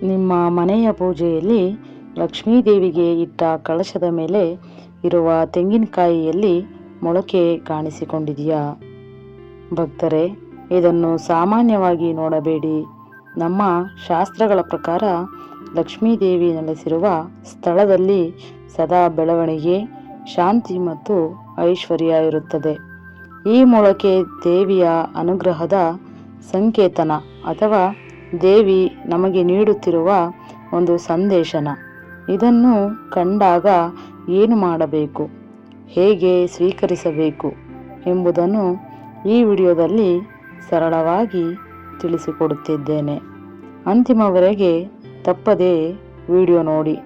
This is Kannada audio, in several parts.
ನಿಮ್ಮ ಮನೆಯ ಪೂಜೆಯಲ್ಲಿ ಲಕ್ಷ್ಮೀದೇವಿಗೆ ಇಟ್ಟ ಕಳಶದ ಮೇಲೆ ಇರುವ ತೆಂಗಿನಕಾಯಿಯಲ್ಲಿ ಮೊಳಕೆ ಕಾಣಿಸಿಕೊಂಡಿದೆಯಾ? ಭಕ್ತರೇ, ಇದನ್ನು ಸಾಮಾನ್ಯವಾಗಿ ನೋಡಬೇಡಿ. ನಮ್ಮ ಶಾಸ್ತ್ರಗಳ ಪ್ರಕಾರ ಲಕ್ಷ್ಮೀದೇವಿ ನೆಲೆಸಿರುವ ಸ್ಥಳದಲ್ಲಿ ಸದಾ ಬೆಳವಣಿಗೆ, ಶಾಂತಿ ಮತ್ತು ಐಶ್ವರ್ಯ ಇರುತ್ತದೆ. ಈ ಮೊಳಕೆ ದೇವಿಯ ಅನುಗ್ರಹದ ಸಂಕೇತನ ಅಥವಾ ದೇವಿ ನಮಗೆ ನೀಡುತ್ತಿರುವ ಒಂದು ಸಂದೇಶನ. ಇದನ್ನು ಕಂಡಾಗ ಏನು ಮಾಡಬೇಕು, ಹೇಗೆ ಸ್ವೀಕರಿಸಬೇಕು ಎಂಬುದನ್ನು ಈ ವಿಡಿಯೋದಲ್ಲಿ ಸರಳವಾಗಿ ತಿಳಿಸಿಕೊಡುತ್ತಿದ್ದೇನೆ. ಅಂತಿಮವರೆಗೆ ತಪ್ಪದೇ ವಿಡಿಯೋ ನೋಡಿ,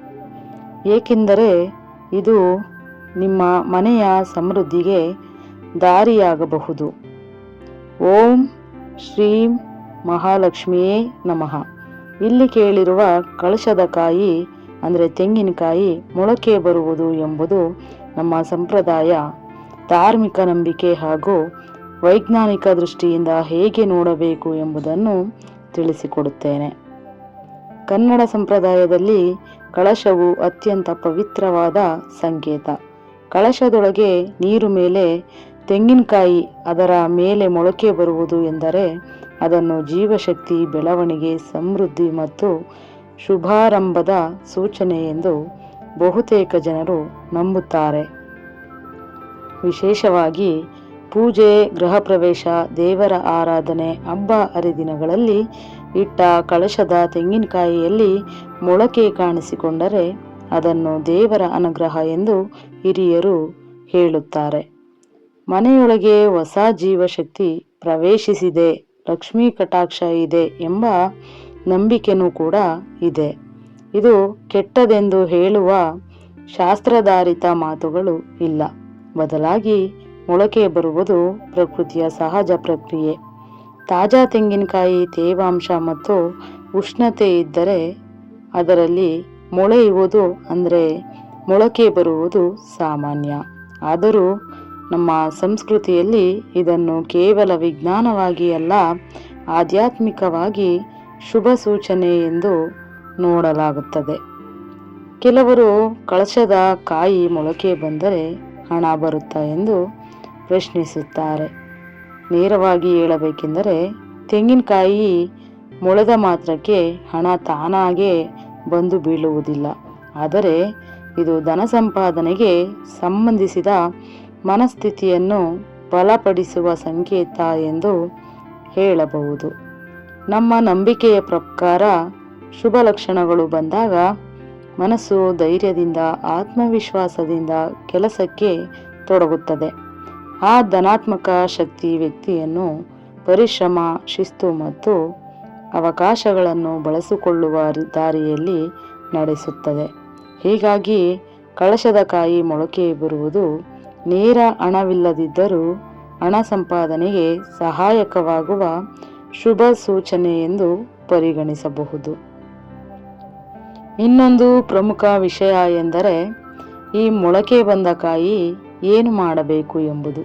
ಏಕೆಂದರೆ ಇದು ನಿಮ್ಮ ಮನೆಯ ಸಮೃದ್ಧಿಗೆ ದಾರಿಯಾಗಬಹುದು. ಓಂ ಶ್ರೀಂ ಮಹಾಲಕ್ಷ್ಮಿಯೇ ನಮಃ. ಇಲ್ಲಿ ಕೇಳಿರುವ ಕಳಶದ ಕಾಯಿ ಅಂದರೆ ತೆಂಗಿನಕಾಯಿ ಮೊಳಕೆ ಬರುವುದು ಎಂಬುದು ನಮ್ಮ ಸಂಪ್ರದಾಯ, ಧಾರ್ಮಿಕ ನಂಬಿಕೆ ಹಾಗೂ ವೈಜ್ಞಾನಿಕ ದೃಷ್ಟಿಯಿಂದ ಹೇಗೆ ನೋಡಬೇಕು ಎಂಬುದನ್ನು ತಿಳಿಸಿಕೊಡುತ್ತೇನೆ. ಕನ್ನಡ ಸಂಪ್ರದಾಯದಲ್ಲಿ ಕಳಶವು ಅತ್ಯಂತ ಪವಿತ್ರವಾದ ಸಂಕೇತ. ಕಳಶದೊಳಗೆ ನೀರು ಮೇಲೆ ತೆಂಗಿನಕಾಯಿ ಅದರ ಮೇಲೆ ಮೊಳಕೆ ಬರುವುದು ಎಂದರೆ ಅದನ್ನು ಜೀವಶಕ್ತಿ, ಬೆಳವಣಿಗೆ, ಸಮೃದ್ಧಿ ಮತ್ತು ಶುಭಾರಂಭದ ಸೂಚನೆ ಎಂದು ಬಹುತೇಕ ಜನರು ನಂಬುತ್ತಾರೆ. ವಿಶೇಷವಾಗಿ ಪೂಜೆ, ಗೃಹ ಪ್ರವೇಶ, ದೇವರ ಆರಾಧನೆ, ಹಬ್ಬ ಹರಿದಿನಗಳಲ್ಲಿ ಇಟ್ಟ ಕಳಶದ ತೆಂಗಿನಕಾಯಿಯಲ್ಲಿ ಮೊಳಕೆ ಕಾಣಿಸಿಕೊಂಡರೆ ಅದನ್ನು ದೇವರ ಅನುಗ್ರಹ ಎಂದು ಹಿರಿಯರು ಹೇಳುತ್ತಾರೆ. ಮನೆಯೊಳಗೆ ಹೊಸ ಜೀವಶಕ್ತಿ ಪ್ರವೇಶಿಸಿದೆ, ಲಕ್ಷ್ಮೀ ಕಟಾಕ್ಷ ಇದೆ ಎಂಬ ನಂಬಿಕೆನೂ ಕೂಡ ಇದೆ. ಇದು ಕೆಟ್ಟದೆಂದು ಹೇಳುವ ಶಾಸ್ತ್ರಾಧಾರಿತ ಮಾತುಗಳು ಇಲ್ಲ. ಬದಲಾಗಿ ಮೊಳಕೆ ಬರುವುದು ಪ್ರಕೃತಿಯ ಸಹಜ ಪ್ರಕ್ರಿಯೆ. ತಾಜಾ ತೆಂಗಿನಕಾಯಿ ತೇವಾಂಶ ಮತ್ತು ಉಷ್ಣತೆ ಇದ್ದರೆ ಅದರಲ್ಲಿ ಮೊಳೆಯುವುದು ಅಂದರೆ ಮೊಳಕೆ ಬರುವುದು ಸಾಮಾನ್ಯ. ಆದರೂ ನಮ್ಮ ಸಂಸ್ಕೃತಿಯಲ್ಲಿ ಇದನ್ನು ಕೇವಲ ವಿಜ್ಞಾನವಾಗಿ ಅಲ್ಲ, ಆಧ್ಯಾತ್ಮಿಕವಾಗಿ ಶುಭ ಸೂಚನೆ ಎಂದು ನೋಡಲಾಗುತ್ತದೆ. ಕೆಲವರು ಕಳಶದ ಕಾಯಿ ಮೊಳಕೆ ಬಂದರೆ ಹಣ ಬರುತ್ತಾ ಎಂದು ಪ್ರಶ್ನಿಸುತ್ತಾರೆ. ನೇರವಾಗಿ ಹೇಳಬೇಕೆಂದರೆ ತೆಂಗಿನಕಾಯಿ ಮೊಳೆದ ಮಾತ್ರಕ್ಕೆ ಹಣ ತಾನಾಗೇ ಬಂದು ಬೀಳುವುದಿಲ್ಲ. ಆದರೆ ಇದು ಧನ ಸಂಪಾದನೆಗೆ ಸಂಬಂಧಿಸಿದ ಮನಸ್ಥಿತಿಯನ್ನು ಬಲಪಡಿಸುವ ಸಂಕೇತ ಎಂದು ಹೇಳಬಹುದು. ನಮ್ಮ ನಂಬಿಕೆಯ ಪ್ರಕಾರ ಶುಭ ಲಕ್ಷಣಗಳು ಬಂದಾಗ ಮನಸ್ಸು ಧೈರ್ಯದಿಂದ, ಆತ್ಮವಿಶ್ವಾಸದಿಂದ ಕೆಲಸಕ್ಕೆ ತೊಡಗುತ್ತದೆ. ಆ ಧನಾತ್ಮಕ ಶಕ್ತಿ ವ್ಯಕ್ತಿಯನ್ನು ಪರಿಶ್ರಮ, ಶಿಸ್ತು ಮತ್ತು ಅವಕಾಶಗಳನ್ನು ಬಳಸಿಕೊಳ್ಳುವ ದಾರಿಯಲ್ಲಿ ನಡೆಸುತ್ತದೆ. ಹೀಗಾಗಿ ಕಳಶದ ಕಾಯಿ ಮೊಳಕೆ ಬರುವುದು ನೇರ ಹಣವಿಲ್ಲದಿದ್ದರೂ ಹಣ ಸಂಪಾದನೆಗೆ ಸಹಾಯಕವಾಗುವ ಶುಭ ಸೂಚನೆ ಎಂದು ಪರಿಗಣಿಸಬಹುದು. ಇನ್ನೊಂದು ಪ್ರಮುಖ ವಿಷಯ ಎಂದರೆ ಈ ಮೊಳಕೆ ಬಂದ ಕಾಯಿ ಏನು ಮಾಡಬೇಕು ಎಂಬುದು.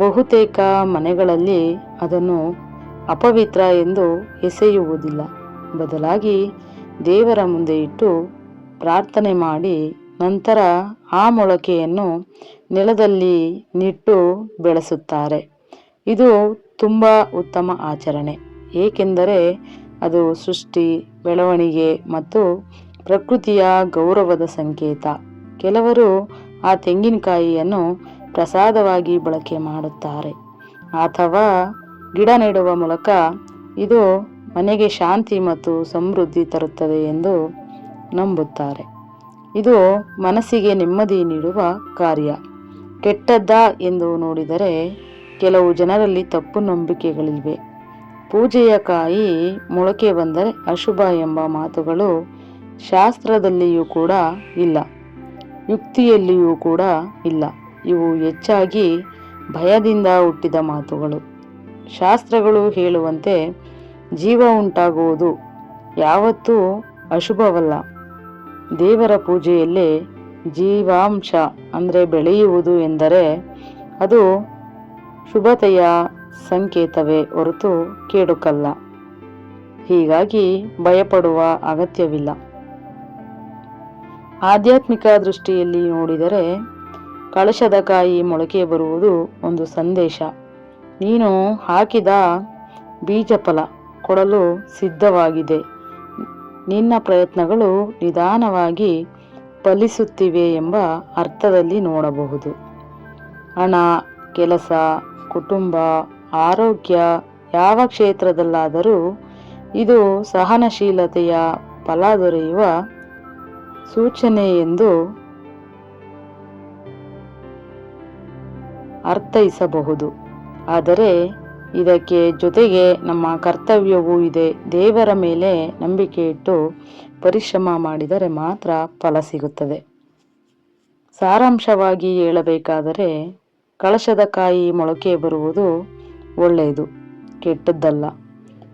ಬಹುತೇಕ ಮನೆಗಳಲ್ಲಿ ಅದನ್ನು ಅಪವಿತ್ರ ಎಂದು ಎಸೆಯುವುದಿಲ್ಲ. ಬದಲಾಗಿ ದೇವರ ಮುಂದೆ ಇಟ್ಟು ಪ್ರಾರ್ಥನೆ ಮಾಡಿ ನಂತರ ಆ ಮೊಳಕೆಯನ್ನು ನೆಲದಲ್ಲಿ ನೆಟ್ಟು ಬೆಳೆಸುತ್ತಾರೆ. ಇದು ತುಂಬ ಉತ್ತಮ ಆಚರಣೆ, ಏಕೆಂದರೆ ಅದು ಸೃಷ್ಟಿ, ಬೆಳವಣಿಗೆ ಮತ್ತು ಪ್ರಕೃತಿಯ ಗೌರವದ ಸಂಕೇತ. ಕೆಲವರು ಆ ತೆಂಗಿನಕಾಯಿಯನ್ನು ಪ್ರಸಾದವಾಗಿ ಬಳಕೆ ಮಾಡುತ್ತಾರೆ ಅಥವಾ ಗಿಡ ನೆಡುವ ಮೂಲಕ ಇದು ಮನೆಗೆ ಶಾಂತಿ ಮತ್ತು ಸಮೃದ್ಧಿ ತರುತ್ತದೆ ಎಂದು ನಂಬುತ್ತಾರೆ. ಇದು ಮನಸ್ಸಿಗೆ ನೆಮ್ಮದಿ ನೀಡುವ ಕಾರ್ಯ. ಕೆಟ್ಟದ್ದಾ ಎಂದು ನೋಡಿದರೆ ಕೆಲವು ಜನರಲ್ಲಿ ತಪ್ಪು ನಂಬಿಕೆಗಳಿವೆ. ಪೂಜೆಯ ಕಾಯಿ ಮೊಳಕೆ ಬಂದರೆ ಅಶುಭ ಎಂಬ ಮಾತುಗಳು ಶಾಸ್ತ್ರದಲ್ಲಿಯೂ ಕೂಡ ಇಲ್ಲ, ಯುಕ್ತಿಯಲ್ಲಿಯೂ ಕೂಡ ಇಲ್ಲ. ಇವು ಹೆಚ್ಚಾಗಿ ಭಯದಿಂದ ಹುಟ್ಟಿದ ಮಾತುಗಳು. ಶಾಸ್ತ್ರಗಳು ಹೇಳುವಂತೆ ಜೀವ ಉಂಟಾಗುವುದು ಯಾವತ್ತೂ ಅಶುಭವಲ್ಲ. ದೇವರ ಪೂಜೆಯಲ್ಲೇ ಜೀವಾಂಶ ಅಂದರೆ ಬೆಳೆಯುವುದು ಎಂದರೆ ಅದು ಶುಭತೆಯ ಸಂಕೇತವೇ ಹೊರತು ಕೇಡುಕಲ್ಲ. ಹೀಗಾಗಿ ಭಯಪಡುವ ಅಗತ್ಯವಿಲ್ಲ. ಆಧ್ಯಾತ್ಮಿಕ ದೃಷ್ಟಿಯಲ್ಲಿ ನೋಡಿದರೆ ಕಳಶದ ಕಾಯಿ ಮೊಳಕೆ ಬರುವುದು ಒಂದು ಸಂದೇಶ. ನೀನು ಹಾಕಿದ ಬೀಜ ಫಲ ಕೊಡಲು ಸಿದ್ಧವಾಗಿದೆ. ನಿನ್ನ ಪ್ರಯತ್ನಗಳು ನಿಧಾನವಾಗಿ ಫಲಿಸುತ್ತಿವೆ ಎಂಬ ಅರ್ಥದಲ್ಲಿ ನೋಡಬಹುದು. ಹಣ, ಕೆಲಸ, ಕುಟುಂಬ, ಆರೋಗ್ಯ ಯಾವ ಕ್ಷೇತ್ರದಲ್ಲಾದರೂ ಇದು ಸಹನಶೀಲತೆಯ ಫಲ ದೊರೆಯುವ ಸೂಚನೆ ಎಂದು ಅರ್ಥೈಸಬಹುದು. ಆದರೆ ಇದಕ್ಕೆ ಜೊತೆಗೆ ನಮ್ಮ ಕರ್ತವ್ಯವೂ ಇದೆ. ದೇವರ ಮೇಲೆ ನಂಬಿಕೆ ಇಟ್ಟು ಪರಿಶ್ರಮ ಮಾಡಿದರೆ ಮಾತ್ರ ಫಲ ಸಿಗುತ್ತದೆ. ಸಾರಾಂಶವಾಗಿ ಹೇಳಬೇಕಾದರೆ ಕಳಶದ ಕಾಯಿ ಮೊಳಕೆ ಬರುವುದು ಒಳ್ಳೆಯದು, ಕೆಟ್ಟದ್ದಲ್ಲ.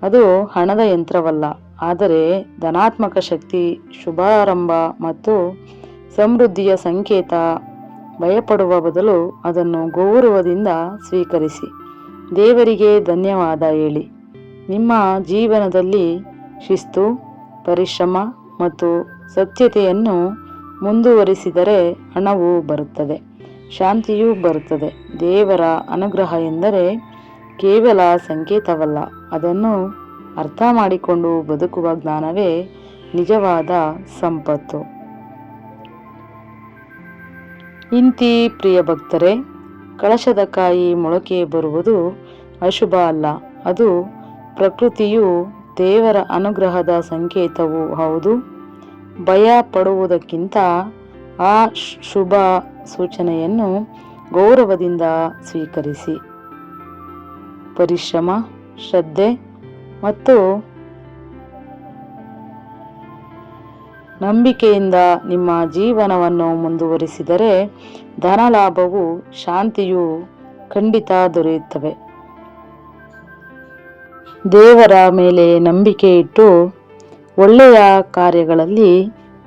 ಅದು ಹಣದ ಯಂತ್ರವಲ್ಲ, ಆದರೆ ಧನಾತ್ಮಕ ಶಕ್ತಿ, ಶುಭಾರಂಭ ಮತ್ತು ಸಮೃದ್ಧಿಯ ಸಂಕೇತ. ಭಯಪಡುವ ಬದಲು ಅದನ್ನು ಗೌರವದಿಂದ ಸ್ವೀಕರಿಸಿ ದೇವರಿಗೆ ಧನ್ಯವಾದ ಹೇಳಿ. ನಿಮ್ಮ ಜೀವನದಲ್ಲಿ ಶಿಸ್ತು, ಪರಿಶ್ರಮ ಮತ್ತು ಸತ್ಯತೆಯನ್ನು ಮುಂದುವರಿಸಿದರೆ ಹಣವು ಬರುತ್ತದೆ, ಶಾಂತಿಯೂ ಬರುತ್ತದೆ. ದೇವರ ಅನುಗ್ರಹ ಎಂದರೆ ಕೇವಲ ಸಂಕೇತವಲ್ಲ, ಅದನ್ನು ಅರ್ಥ ಮಾಡಿಕೊಂಡು ಬದುಕುವ ಜ್ಞಾನವೇ ನಿಜವಾದ ಸಂಪತ್ತು. ಇಂತಿ ಪ್ರಿಯ ಭಕ್ತರೇ, ಕಳಶದ ಕಾಯಿ ಮೊಳಕೆ ಬರುವುದು ಅಶುಭ ಅಲ್ಲ. ಅದು ಪ್ರಕೃತಿಯು ದೇವರ ಅನುಗ್ರಹದ ಸಂಕೇತವೂ ಹೌದು. ಭಯ ಪಡುವುದಕ್ಕಿಂತ ಆ ಶುಭ ಸೂಚನೆಯನ್ನು ಗೌರವದಿಂದ ಸ್ವೀಕರಿಸಿ. ಪರಿಶ್ರಮ, ಶ್ರದ್ಧೆ ಮತ್ತು ನಂಬಿಕೆಯಿಂದ ನಿಮ್ಮ ಜೀವನವನ್ನು ಮುಂದುವರಿಸಿದರೆ ಧನಲಾಭವು, ಶಾಂತಿಯು ಖಂಡಿತ ದೊರೆಯುತ್ತವೆ. ದೇವರ ಮೇಲೆ ನಂಬಿಕೆ ಇಟ್ಟು ಒಳ್ಳೆಯ ಕಾರ್ಯಗಳಲ್ಲಿ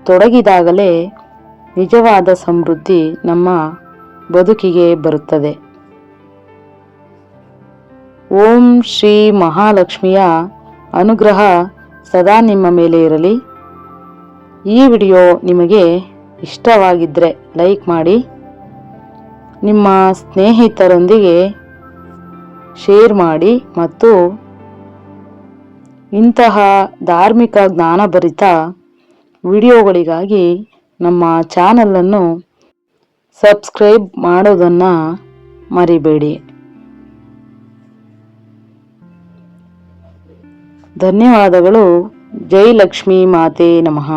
ತೊಡಗಿದಾಗಲೇ ನಿಜವಾದ ಸಮೃದ್ಧಿ ನಮ್ಮ ಬದುಕಿಗೆ ಬರುತ್ತದೆ. ಓಂ ಶ್ರೀ ಮಹಾಲಕ್ಷ್ಮಿಯ ಅನುಗ್ರಹ ಸದಾ ನಿಮ್ಮ ಮೇಲೆ ಇರಲಿ. ಈ ವಿಡಿಯೋ ನಿಮಗೆ ಇಷ್ಟವಾಗಿದ್ದರೆ ಲೈಕ್ ಮಾಡಿ, ನಿಮ್ಮ ಸ್ನೇಹಿತರೊಂದಿಗೆ ಶೇರ್ ಮಾಡಿ ಮತ್ತು ಇಂತಹ ಧಾರ್ಮಿಕ ಜ್ಞಾನಭರಿತ ವಿಡಿಯೋಗಳಿಗಾಗಿ ನಮ್ಮ ಚಾನಲನ್ನು ಸಬ್ಸ್ಕ್ರೈಬ್ ಮಾಡೋದನ್ನು ಮರಿಬೇಡಿ. ಧನ್ಯವಾದಗಳು. ಜೈ ಲಕ್ಷ್ಮೀ ಮಾತೆ ನಮಃ.